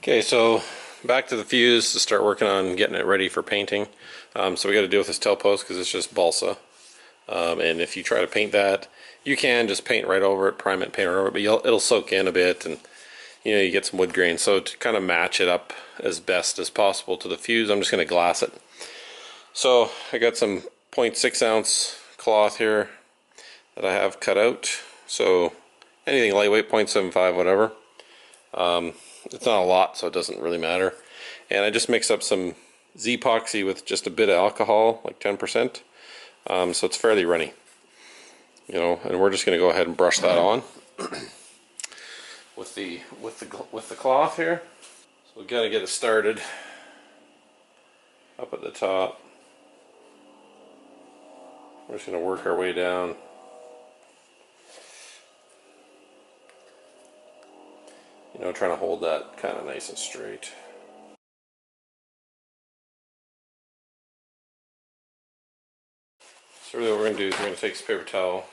Okay, so back to the fuse to start working on getting it ready for painting. So we got to deal with this tail post because it's just balsa. And if you try to paint that, you can just paint right over it, prime it, paint right over it, but it'll soak in a bit, and you get some wood grain. So to kind of match it up as best as possible to the fuse, I'm just going to glass it. So I got some 0.6 ounce cloth here that I have cut out. So anything lightweight, 0.75, whatever. It's not a lot, so it doesn't really matter. And I just mixed up some Z-epoxy with just a bit of alcohol, like 10%. So it's fairly runny, and we're just going to go ahead and brush that on with the cloth here. So we've got to get it started up at the top. We're just going to work our way down. Trying to hold that kind of nice and straight. So really what we're going to do is we're going to take this paper towel.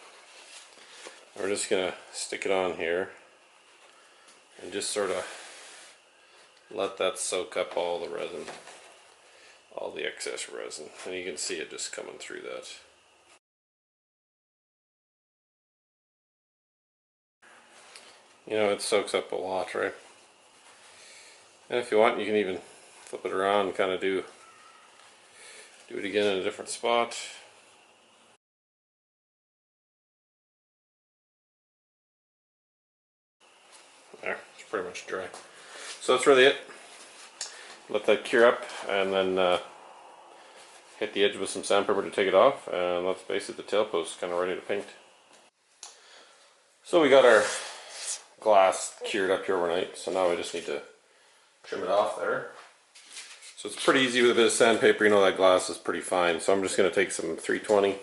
We're just going to stick it on here and just sort of let that soak up all the resin, all the excess resin. And you can see it just coming through that. It soaks up a lot, right? And if you want, you can even flip it around and kind of do it again in a different spot. There, it's pretty much dry. So that's really it. Let that cure up, and then hit the edge with some sandpaper to take it off, and that's basically the tail post kind of ready to paint. So we got our glass cured up here overnight, so now we just need to trim it off there. So it's pretty easy with a bit of sandpaper. That glass is pretty fine, so I'm just going to take some 320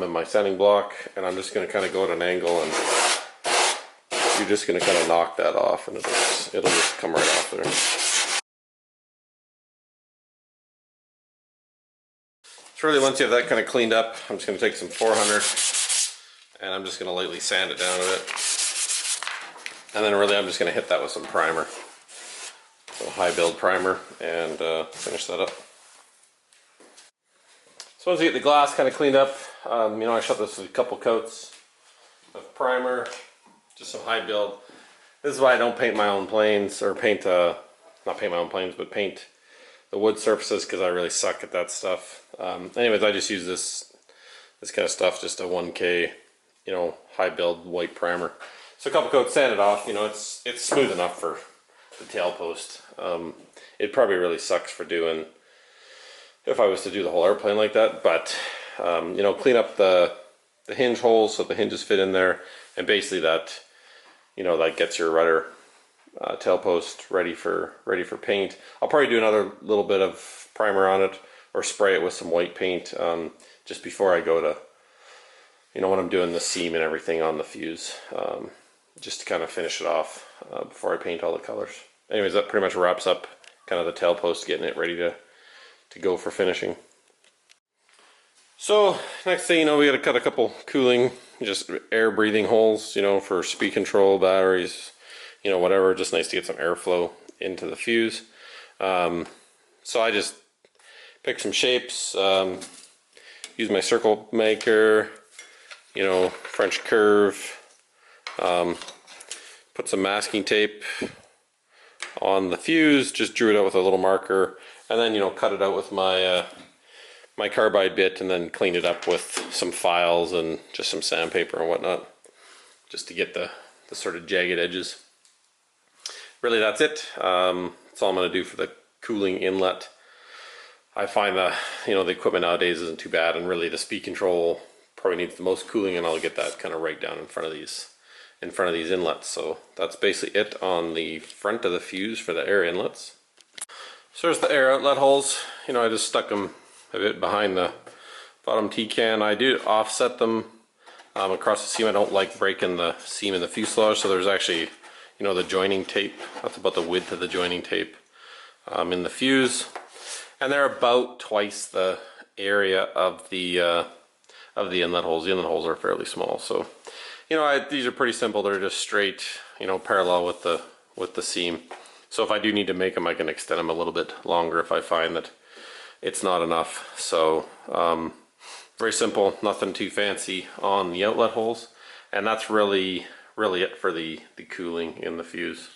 in my sanding block, and I'm just going to kind of go at an angle, and you're just going to kind of knock that off, and it'll just come right off there. So really, once you have that kind of cleaned up, I'm just going to take some 400 and I'm just going to lightly sand it down a bit. And then really I'm just going to hit that with some primer. So high build primer, and finish that up. So once you get the glass kind of cleaned up, I shot this with a couple coats of primer, just some high build. This is why I don't paint my own planes, or not paint my own planes, but paint the wood surfaces, because I really suck at that stuff. Anyways, I just use this kind of stuff, just a 1K, high build white primer. So a couple coats, sand it off. It's smooth enough for the tail post. It probably really sucks for doing, if I was to do the whole airplane like that, but clean up the hinge holes so the hinges fit in there, and basically that that gets your rudder tail post ready for paint. I'll probably do another little bit of primer on it, or spray it with some white paint just before I go to when I'm doing the seam and everything on the fuse, just to kind of finish it off before I paint all the colors. Anyways, that pretty much wraps up kind of the tail post, getting it ready to go for finishing. So next thing we got to cut a couple cooling, just air breathing holes, for speed control, batteries, whatever. Just nice to get some airflow into the fuse. So I just picked some shapes, use my circle maker, French curve, put some masking tape on the fuse, just drew it out with a little marker, and then cut it out with my my carbide bit, and then cleaned it up with some files and just some sandpaper and whatnot, just to get the sort of jagged edges. Really, that's it. That's all I'm going to do for the cooling inlet. I find that the equipment nowadays isn't too bad, and really the speed control probably needs the most cooling, and I'll get that kind of right down in front of these inlets. So that's basically it on the front of the fuse for the air inlets. So there's the air outlet holes. I just stuck them a bit behind the bottom T-can. I do offset them across the seam. I don't like breaking the seam in the fuselage, so there's actually the joining tape. That's about the width of the joining tape in the fuse, and they're about twice the area of the inlet holes. The inlet holes are fairly small, so these are pretty simple. They're just straight, parallel with the seam. So if I do need to make them, I can extend them a little bit longer if I find that it's not enough. So very simple, nothing too fancy on the outlet holes. And that's really it for the cooling in the fuse.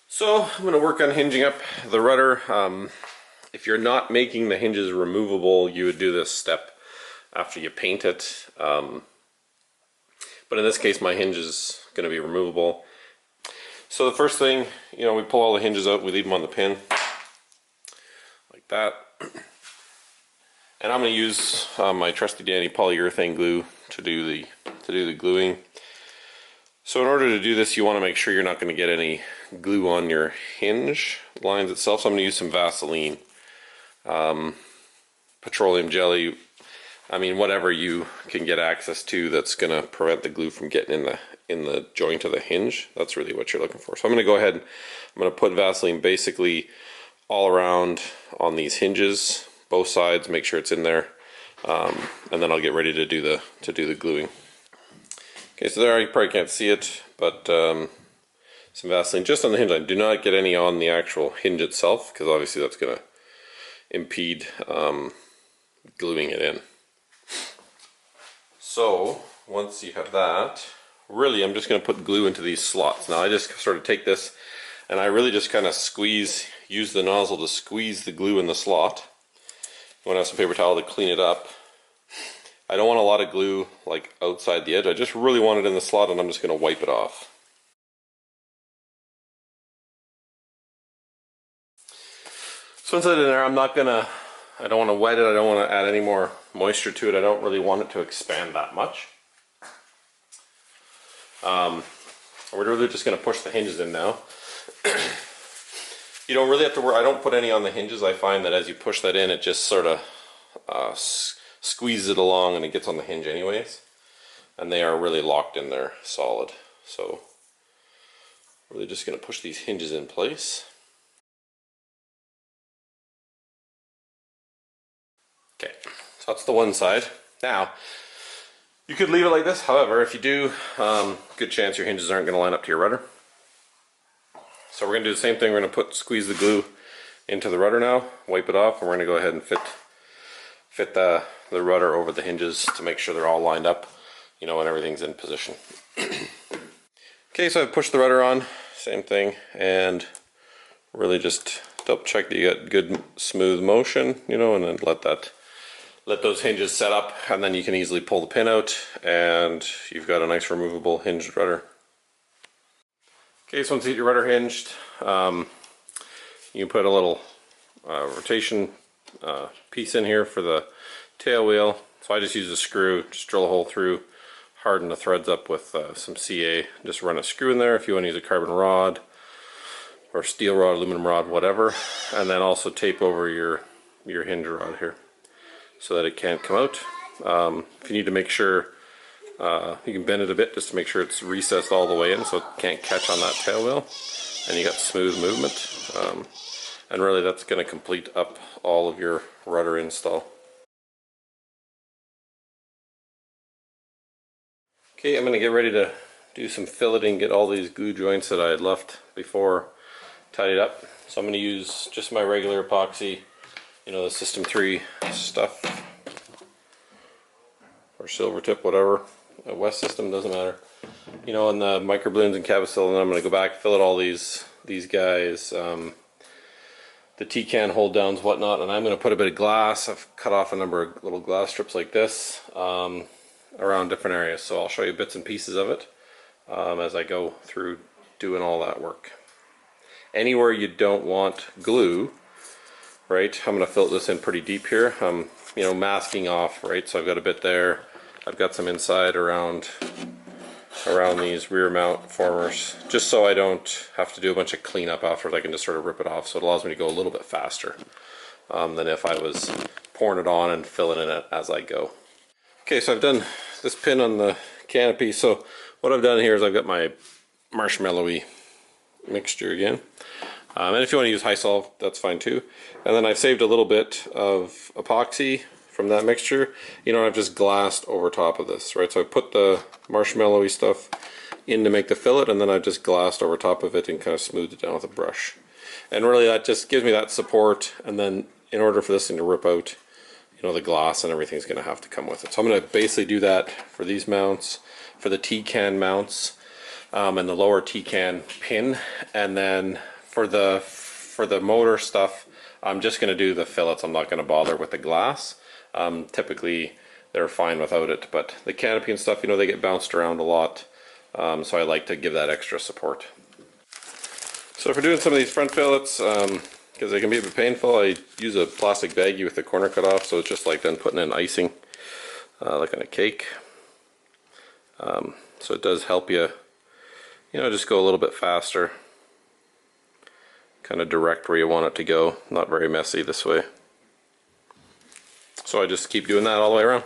So I'm going to work on hinging up the rudder. If you're not making the hinges removable, you would do this step after you paint it. But in this case, my hinge is going to be removable. So the first thing, you know, we pull all the hinges out, we leave them on the pin like that. And I'm going to use my trusty Danny polyurethane glue to do the gluing. So in order to do this, you want to make sure you're not going to get any glue on your hinge lines itself. So I'm going to use some Vaseline, petroleum jelly, I mean whatever you can get access to that's going to prevent the glue from getting in the joint of the hinge. That's really what you're looking for. So I'm going to go ahead, I'm going to put Vaseline basically all around on these hinges, both sides, make sure it's in there, and then I'll get ready to do the gluing. Okay, so there you probably can't see it, but some Vaseline just on the hinge line. Do not get any on the actual hinge itself, because obviously that's going to impede gluing it in. So once you have that, really I'm just going to put glue into these slots. Now I just sort of take this and I really just kind of use the nozzle to squeeze the glue in the slot. You want to have some paper towel to clean it up. I don't want a lot of glue like outside the edge. I just really want it in the slot, and I'm just going to wipe it off. So once it's in there, I don't want to wet it. I don't want to add any more moisture to it. I don't really want it to expand that much. We're really just going to push the hinges in now. You don't really have to worry. I don't put any on the hinges. I find that as you push that in, it just sort of squeeze it along and it gets on the hinge anyways, and they are really locked in there solid. So really just going to push these hinges in place. Okay, so that's the one side. Now you could leave it like this. However, if you do, good chance your hinges aren't going to line up to your rudder. So we're going to do the same thing. We're going to squeeze the glue into the rudder now, wipe it off, and we're going to go ahead and fit the rudder over the hinges to make sure they're all lined up, you know, and everything's in position. Okay, so I've pushed the rudder on, same thing, and really just double check that you got good smooth motion, you know, and then let those hinges set up, and then you can easily pull the pin out and you've got a nice removable hinged rudder. Okay, so once you get your rudder hinged, you can put a little rotation piece in here for the tail wheel. So I just use a screw, just drill a hole through, harden the threads up with some CA, just run a screw in there. If you want to use a carbon rod or steel rod, aluminum rod, whatever, and then also tape over your hinge rod here so that it can't come out. If you need to make sure, you can bend it a bit just to make sure it's recessed all the way in so it can't catch on that tail wheel, and you got smooth movement. And really that's going to complete up all of your rudder install. Okay, I'm going to get ready to do some filleting, get all these glue joints that I had left before tidied up. So I'm going to use just my regular epoxy, you know, the System 3 stuff, or silver tip, whatever, West System, doesn't matter, you know, and the microbloons and Cavasil. And then I'm going to go back, fillet all these guys, the T-can hold downs, whatnot, and I'm going to put a bit of glass. I've cut off a number of little glass strips like this around different areas, so I'll show you bits and pieces of it as I go through doing all that work. Anywhere you don't want glue, right, I'm going to fill this in pretty deep here. I'm, you know, masking off, right, so I've got a bit there. I've got some inside around these rear mount formers, just so I don't have to do a bunch of cleanup afterwards. I can just sort of rip it off, so it allows me to go a little bit faster than if I was pouring it on and filling in it as I go. Okay, so I've done this pin on the canopy. So what I've done here is I've got my marshmallowy mixture again, and if you want to use high salt, that's fine too. And then I've saved a little bit of epoxy from that mixture, you know, I've just glassed over top of this, right? So I put the marshmallowy stuff in to make the fillet, and then I just glassed over top of it and kind of smoothed it down with a brush. And really that just gives me that support, and then in order for this thing to rip out, you know, the glass and everything's going to have to come with it. So I'm going to basically do that for these mounts, for the T-can mounts, and the lower T-can pin, and then for the motor stuff, I'm just going to do the fillets. I'm not going to bother with the glass. Typically they're fine without it, but the canopy and stuff, you know, they get bounced around a lot, so I like to give that extra support. So if we're doing some of these front fillets, because they can be a bit painful, I use a plastic baggie with the corner cut off, so it's just like then putting in icing, like on a cake. So it does help you, you know, just go a little bit faster, kind of direct where you want it to go, not very messy this way. So I just keep doing that all the way around.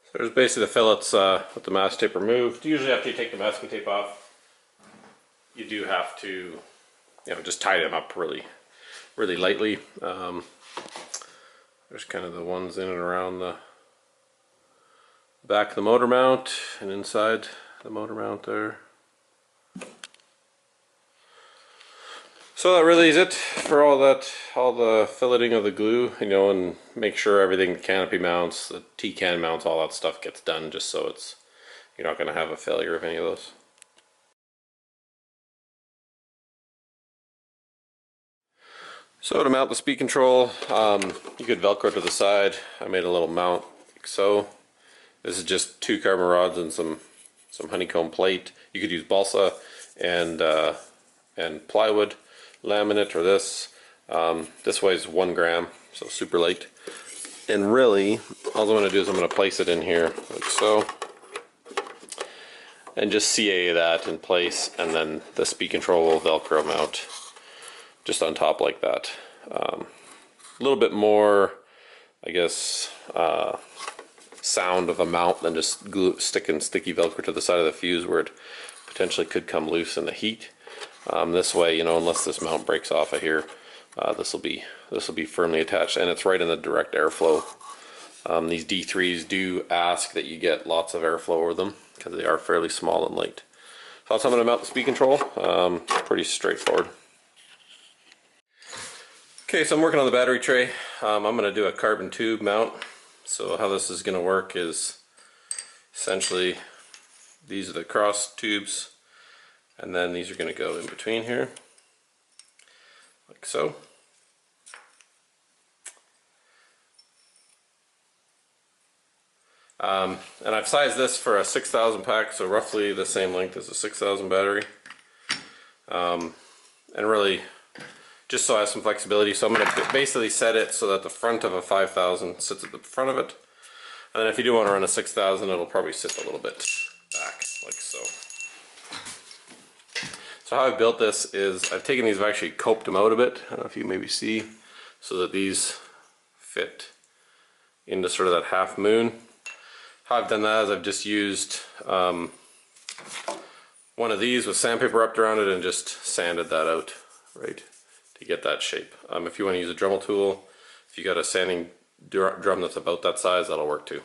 So there's basically the fillets with the masking tape removed. Usually after you take the masking tape off, you do have to, you know, just tie them up really lightly. There's kind of the ones in and around the back of the motor mount and inside the motor mount there. So that really is it for all the filleting of the glue, you know, and make sure everything, the canopy mounts, the T-can mounts, all that stuff gets done, just so it's, you're not going to have a failure of any of those. So to mount the speed control, you could Velcro to the side. I made a little mount like so. This is just 2 carbon rods and some honeycomb plate. You could use balsa and plywood, laminate, or this. This weighs 1 gram, so super light. And really, all I'm going to do is I'm going to place it in here like so, and just CA that in place, and then the speed control will Velcro mount just on top like that. A little bit more, I guess, sound of a mount than just sticking sticky Velcro to the side of the fuse where it potentially could come loose in the heat. This way, you know, unless this mount breaks off of here, this will be firmly attached, and it's right in the direct airflow. These D3s do ask that you get lots of airflow over them because they are fairly small and light. So that's how I'm going to mount the speed control. Pretty straightforward. Okay, so I'm working on the battery tray. I'm going to do a carbon tube mount. So how this is going to work is essentially these are the cross tubes, and then these are going to go in between here like so. And I've sized this for a 6,000 pack, so roughly the same length as a 6,000 battery, and really just so I have some flexibility. So I'm going to basically set it so that the front of a 5,000 sits at the front of it, and then if you do want to run a 6,000, it'll probably sit a little bit back like so. So how I've built this is I've taken these, I've actually coped them out a bit, I don't know if you maybe see, so that these fit into sort of that half moon. How I've done that is I've just used one of these with sandpaper wrapped around it and just sanded that out, right, to get that shape. If you want to use a Dremel tool, if you got a sanding drum that's about that size, that'll work too.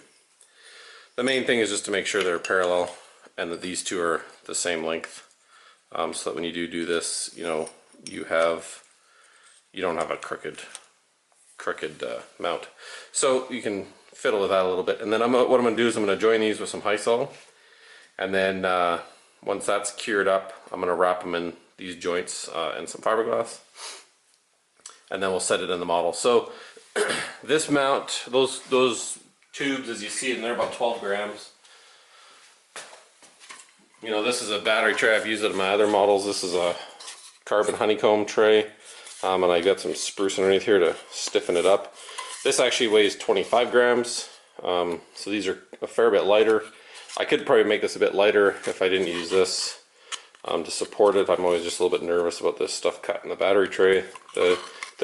The main thing is just to make sure they're parallel and that these two are the same length, so that when you do this, you know, you don't have a crooked mount. So you can fiddle with that a little bit, and then what I'm going to do is I'm going to join these with some Hysol, and then once that's cured up, I'm going to wrap them in these joints and some fiberglass, and then we'll set it in the model. So this mount, those tubes, as you see it, they're about 12 grams. You know, this is a battery tray. I've used it in my other models. This is a carbon honeycomb tray, and I got some spruce underneath here to stiffen it up. This actually weighs 25 grams, so these are a fair bit lighter. I could probably make this a bit lighter if I didn't use this to support it. I'm always just a little bit nervous about this stuff cut in the battery tray. The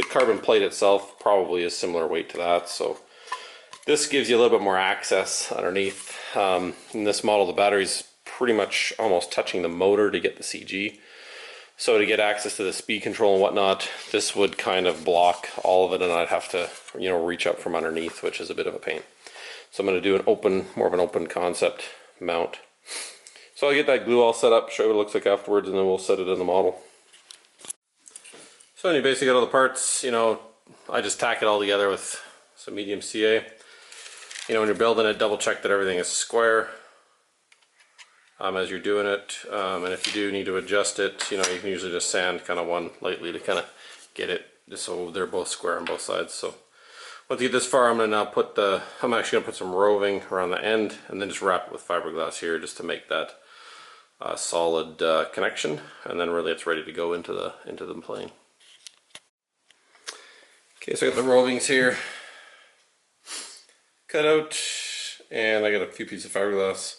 carbon plate itself probably is similar weight to that, so this gives you a little bit more access underneath. In this model, the battery's pretty much almost touching the motor to get the CG. So to get access to the speed control and whatnot, this would kind of block all of it, and I'd have to, you know, reach up from underneath, which is a bit of a pain. So I'm going to do more of an open concept mount. So I'll get that glue all set up, show you what it looks like afterwards, and then we'll set it in the model. So when you basically got all the parts, you know, I just tack it all together with some medium CA. You know, when you're building it, double check that everything is square as you're doing it. And if you do need to adjust it, you know, you can usually just sand kind of one lightly to kind of get it just so they're both square on both sides. So once you get this far, I'm going to now put I'm actually going to put some roving around the end and then just wrap it with fiberglass here just to make that solid connection. And then really it's ready to go into the plane. Okay, so I got the rovings here cut out, and I got a few pieces of fiberglass.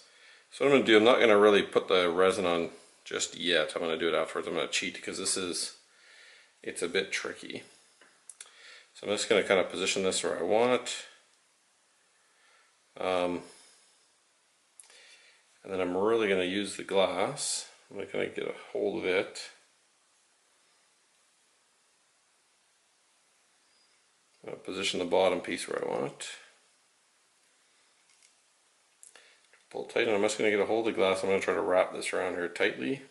So what I'm going to do, I'm not going to really put the resin on just yet. I'm going to do it afterwards. I'm going to cheat because it's a bit tricky. So I'm just going to kind of position this where I want it. And then I'm really going to use the glass. I'm going to get a hold of it. I'll position the bottom piece where I want it. Pull it tight, and I'm just going to get a hold of the glass. I'm going to try to wrap this around here tightly.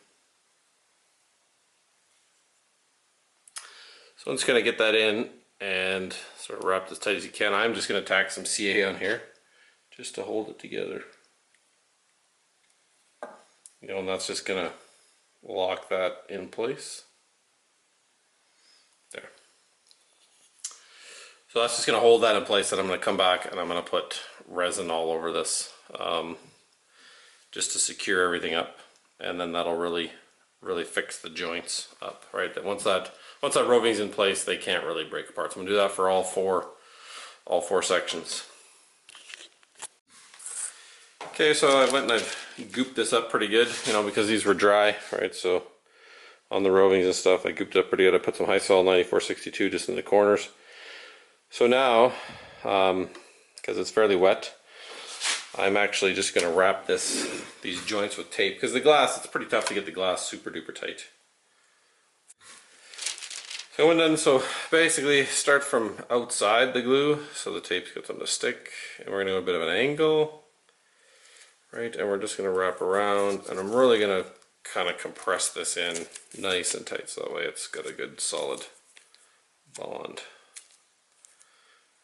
So I'm just going to get that in and sort of wrap as tight as you can. I'm just going to tack some CA on here just to hold it together. You know, and that's just going to lock that in place. There. So that's just going to hold that in place, and I'm going to come back and I'm going to put resin all over this just to secure everything up, and then that'll really fix the joints up, right? That once that roving's in place, they can't really break apart. So I'm going to do that for all four sections. Okay, so I went and I've gooped this up pretty good, you know, because these were dry, right? So on the rovings and stuff, I gooped it up pretty good. I put some high sol 9462 just in the corners. So now, because it's fairly wet, I'm actually just going to wrap these joints with tape, because the glass, it's pretty tough to get the glass super duper tight. So when done, so basically start from outside the glue, so the tape's got something to stick, and we're going to go a bit of an angle, right? And we're just going to wrap around, and I'm really going to kind of compress this in nice and tight, so that way it's got a good solid bond.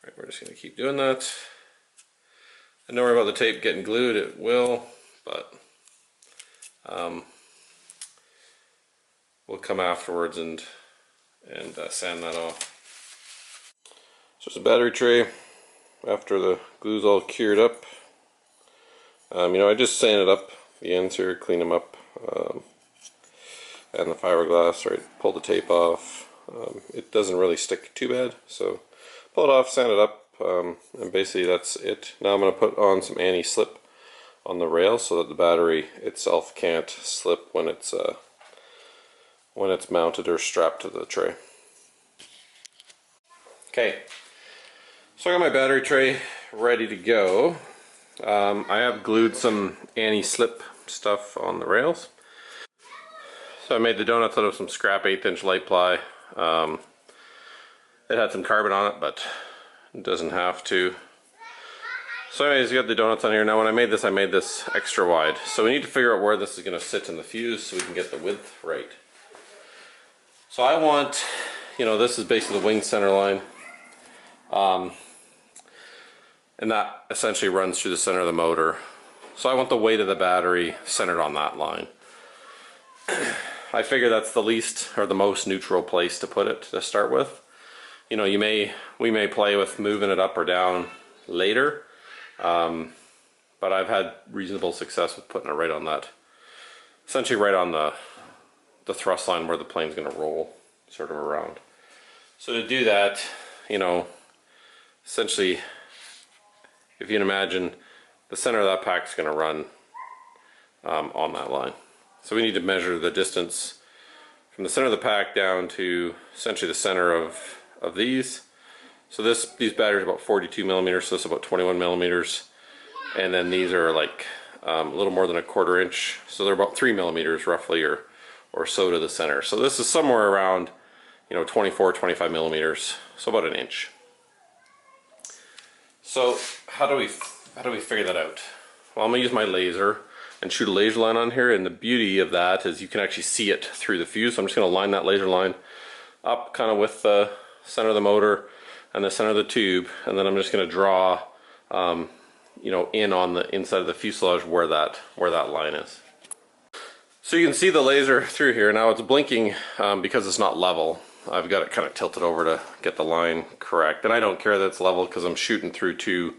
Right, we're just going to keep doing that. And don't worry about the tape getting glued, it will, but we'll come afterwards and sand that off. So it's a battery tray after the glue's all cured up. You know, I just sanded up the ends here, clean them up, and the fiberglass, right, pull the tape off. It doesn't really stick too bad, so pull it off, sand it up, and basically that's it. Now I'm going to put on some anti-slip on the rail so that the battery itself can't slip when it's mounted or strapped to the tray. Okay, so I got my battery tray ready to go. I have glued some anti-slip stuff on the rails. So I made the donuts out of some scrap 1/8" light ply. It had some carbon on it, but it doesn't have to. So anyways, you got the donuts on here. Now when I made this extra wide. So we need to figure out where this is going to sit in the fuse so we can get the width right. So I want, you know, this is basically the wing center line. And that essentially runs through the center of the motor. So I want the weight of the battery centered on that line. I figure that's the least or the most neutral place to put it to start with. You know, we may play with moving it up or down later, but I've had reasonable success with putting it right on that, essentially right on the thrust line where the plane's going to roll sort of around. So to do that, you know, essentially, if you can imagine, the center of that pack is going to run on that line. So we need to measure the distance from the center of the pack down to essentially the center of these. So these batteries are about 42 millimeters, so this is about 21 millimeters. And then these are like a little more than a 1/4 inch, so they're about 3 millimeters roughly or so to the center. So this is somewhere around, you know, 24, 25 millimeters, so about 1 inch. So how do we figure that out? Well, I'm gonna use my laser. and shoot a laser line on here, and the beauty of that is you can actually see it through the fuse. So I'm just going to line that laser line up kind of with the center of the motor and the center of the tube, and then I'm just going to draw you know, in on the inside of the fuselage where that line is. So you can see the laser through here. Now it's blinking because it's not level. I've got it kind of tilted over to get the line correct, and I don't care that it's level because I'm shooting through two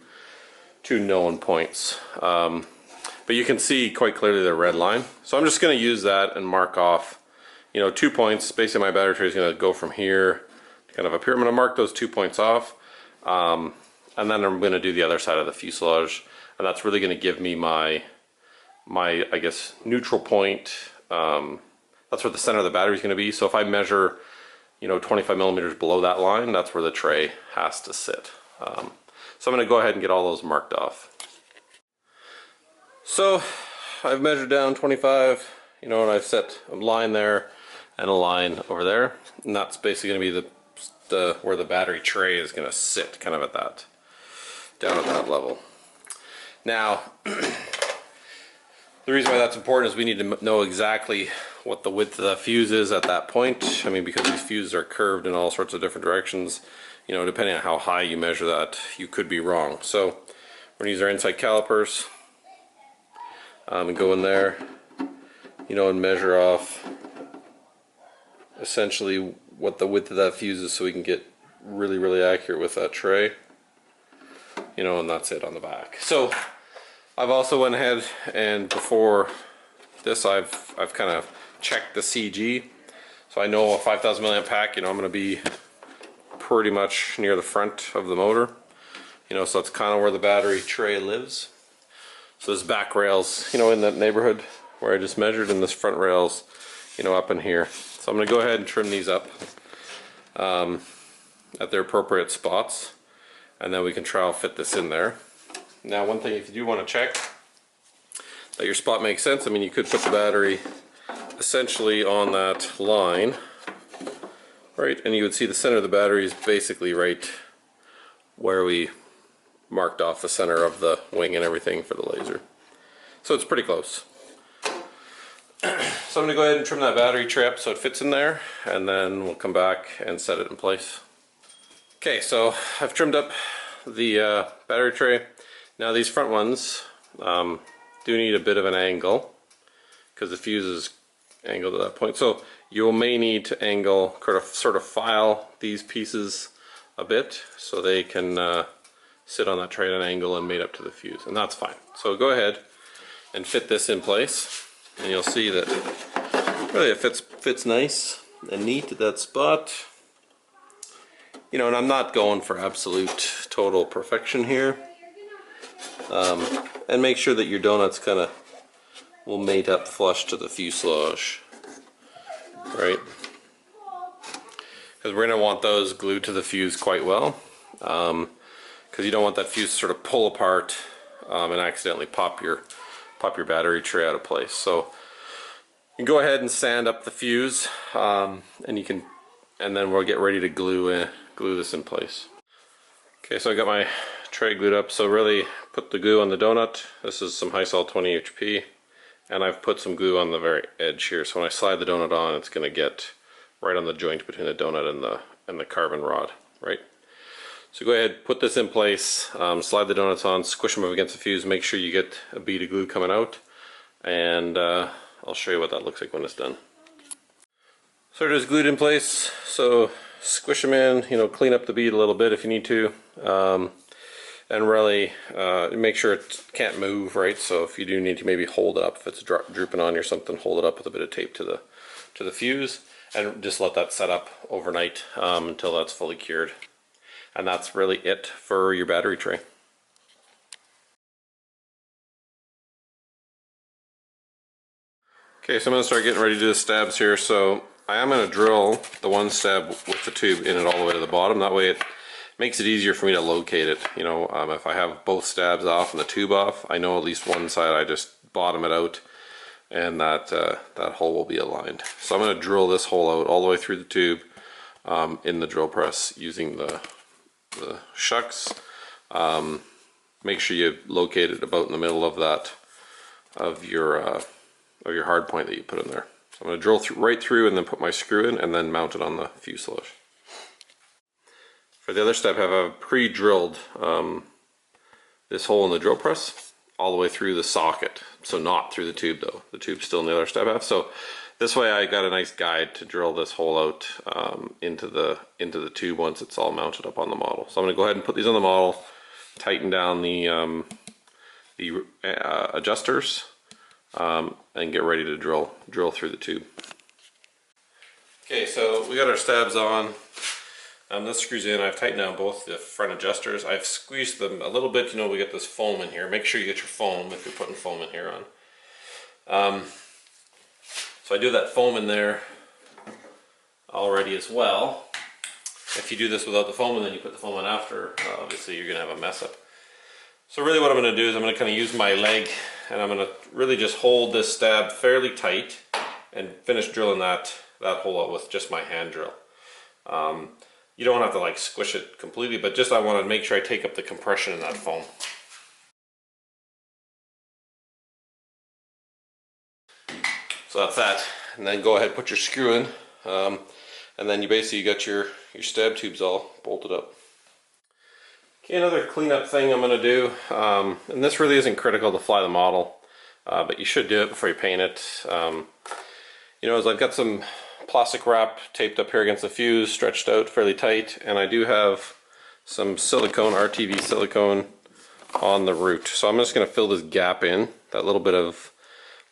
known points. But you can see quite clearly the red line. So I'm just going to use that and mark off, you know, 2 points. Basically my battery tray is going to go from here to kind of up here. I'm going to mark those 2 points off, and then I'm going to do the other side of the fuselage, and that's really going to give me my I guess neutral point. That's where the center of the battery is going to be. So if I measure, you know, 25 millimeters below that line, that's where the tray has to sit. So I'm going to go ahead and get all those marked off. So I've measured down 25, you know, and I've set a line there and a line over there, and that's basically going to be the where the battery tray is going to sit, kind of at that, down at that level. Now, the reason why that's important is we need to know exactly what the width of the fuse is at that point. I mean, because these fuses are curved in all sorts of different directions, you know, depending on how high you measure that, you could be wrong. So we're going to use our inside calipers and go in there, you know, and measure off essentially what the width of that fuse is so we can get really, really accurate with that tray, you know, and that's it on the back. So I've also went ahead and before this I've kind of checked the CG, so I know a 5,000 milliamp pack, you know, I'm going to be pretty much near the front of the motor, you know, so that's kind of where the battery tray lives. So this back rail's, you know, in that neighborhood where I just measured, and this front rail's, you know, up in here. So I'm going to go ahead and trim these up at their appropriate spots, and then we can trial fit this in there. Now, one thing, if you do want to check that your spot makes sense, I mean, you could put the battery essentially on that line, right, and you would see the center of the battery is basically right where we marked off the center of the wing and everything for the laser. So it's pretty close. So I'm going to go ahead and trim that battery tray up so it fits in there, and then we'll come back and set it in place. Okay, so I've trimmed up the battery tray. Now these front ones do need a bit of an angle because the fuse is angled at that point. So you may need to angle, sort of file these pieces a bit so they can sit on that tray at an angle and mate up to the fuse, and that's fine. So go ahead and fit this in place, and you'll see that really it fits nice and neat at that spot. You know, and I'm not going for absolute total perfection here. And make sure that your donuts kind of will mate up flush to the fuselage, right? Because we're going to want those glued to the fuse quite well, because you don't want that fuse to sort of pull apart and accidentally pop your battery tray out of place. So you can go ahead and sand up the fuse, and then we'll get ready to glue this in place. Okay, so I got my tray glued up. So really put the glue on the donut. This is some Hysol 20 HP, and I've put some glue on the very edge here. So when I slide the donut on, it's going to get right on the joint between the donut and the carbon rod, right? So go ahead, put this in place, slide the donuts on, squish them up against the fuse, make sure you get a bead of glue coming out, and I'll show you what that looks like when it's done. So it is glued in place, so squish them in, you know, clean up the bead a little bit if you need to, and really make sure it can't move, right? So if you do need to maybe hold it up, if it's drooping on you or something, hold it up with a bit of tape to the fuse, and just let that set up overnight until that's fully cured. And that's really it for your battery tray. Okay, so I'm going to start getting ready to do the stabs here. So I am going to drill the one stab with the tube in it all the way to the bottom. That way it makes it easier for me to locate it. You know, if I have both stabs off and the tube off, I know at least one side I just bottom it out, and that hole will be aligned. So I'm going to drill this hole out all the way through the tube in the drill press using the shucks. Make sure you locate it about in the middle of that of your hard point that you put in there. So I'm going to drill right through and then put my screw in and then mount it on the fuselage. For the other step, I have pre-drilled this hole in the drill press all the way through the socket. So not through the tube though. The tube's still in the other step half. So this way I got a nice guide to drill this hole out into the tube once it's all mounted up on the model. So I'm going to go ahead and put these on the model, tighten down the adjusters, and get ready to drill through the tube. Okay, so we got our stabs on. This screws in. I've tightened down both the front adjusters. I've squeezed them a little bit. You know, we get this foam in here. Make sure you get your foam if you're putting foam in here on. So I do that foam in there already as well. If you do this without the foam and then you put the foam on after, obviously you're going to have a mess up. So really what I'm going to do is I'm going to kind of use my leg and I'm going to really just hold this stab fairly tight and finish drilling that hole out with just my hand drill. You don't have to like squish it completely, but just I want to make sure I take up the compression in that foam. So that's that, and then go ahead and put your screw in, and then you basically got your stab tubes all bolted up. Okay, another cleanup thing I'm going to do, and this really isn't critical to fly the model, but you should do it before you paint it. You know, as I've got some plastic wrap taped up here against the fuse, stretched out fairly tight, and I do have some silicone, RTV silicone on the root. So I'm just going to fill this gap in, that little bit of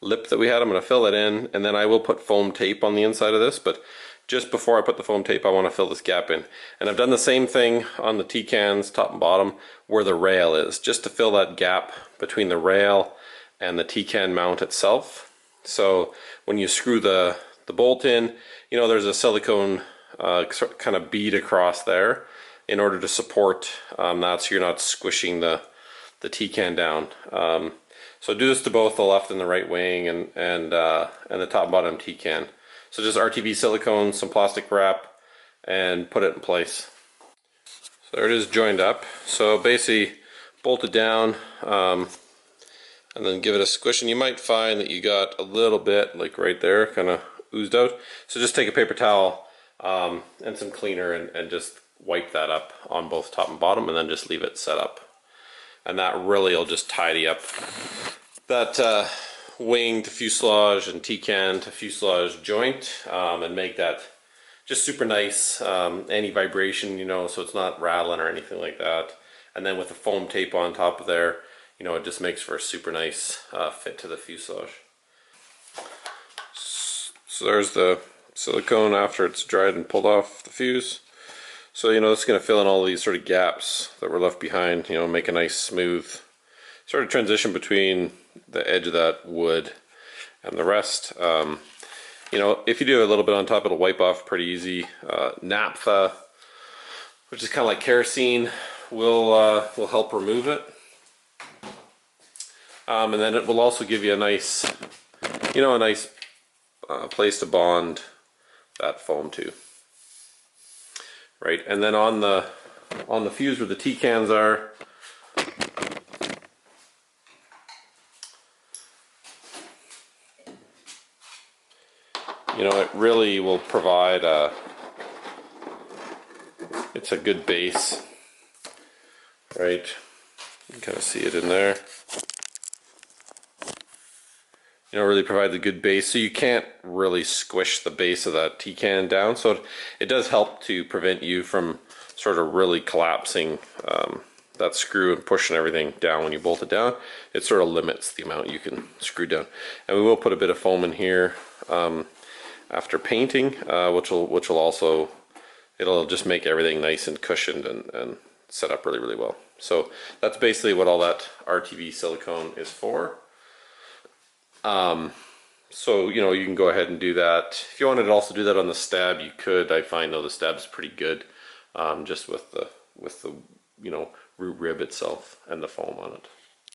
lip that we had. I'm going to fill it in, and then I will put foam tape on the inside of this, but just before I put the foam tape I want to fill this gap in. And I've done the same thing on the T-cans, top and bottom, where the rail is, just to fill that gap between the rail and the T-can mount itself. So when you screw the bolt in, you know, there's a silicone kind of bead across there in order to support that, so you're not squishing the T-can down. So do this to both the left and the right wing and the top and bottom T-can. So just RTV silicone, some plastic wrap, and put it in place. So there it is, joined up. So basically bolt it down and then give it a squish, and you might find that you got a little bit like right there kind of oozed out. So just take a paper towel and some cleaner and just wipe that up on both top and bottom, and then just leave it set up. And that really will just tidy up that wing to fuselage and T-can to fuselage joint, and make that just super nice, anti-vibration, you know, so it's not rattling or anything like that. And then with the foam tape on top of there, you know, it just makes for a super nice fit to the fuselage. So there's the silicone after it's dried and pulled off the fuse. So, you know, it's going to fill in all these sort of gaps that were left behind, you know, make a nice smooth sort of transition between the edge of that wood and the rest. You know, if you do a little bit on top, it'll wipe off pretty easy. Naphtha, which is kind of like kerosene, will help remove it. And then it will also give you a nice, you know, a nice place to bond that foam to. Right, and then on the fuse where the T-cans are, you know, it really will provide it's a good base, right? You can kind of see it in there. You know, really provides a good base, so you can't really squish the base of that T-can down. So it does help to prevent you from sort of really collapsing that screw and pushing everything down when you bolt it down. It sort of limits the amount you can screw down. And we will put a bit of foam in here after painting, which will also, it'll just make everything nice and cushioned and set up really, really well. So that's basically what all that RTV silicone is for. So, you know, you can go ahead and do that. If you wanted to also do that on the stab, you could. I find though the stab's pretty good, just with the you know, root rib itself and the foam on it.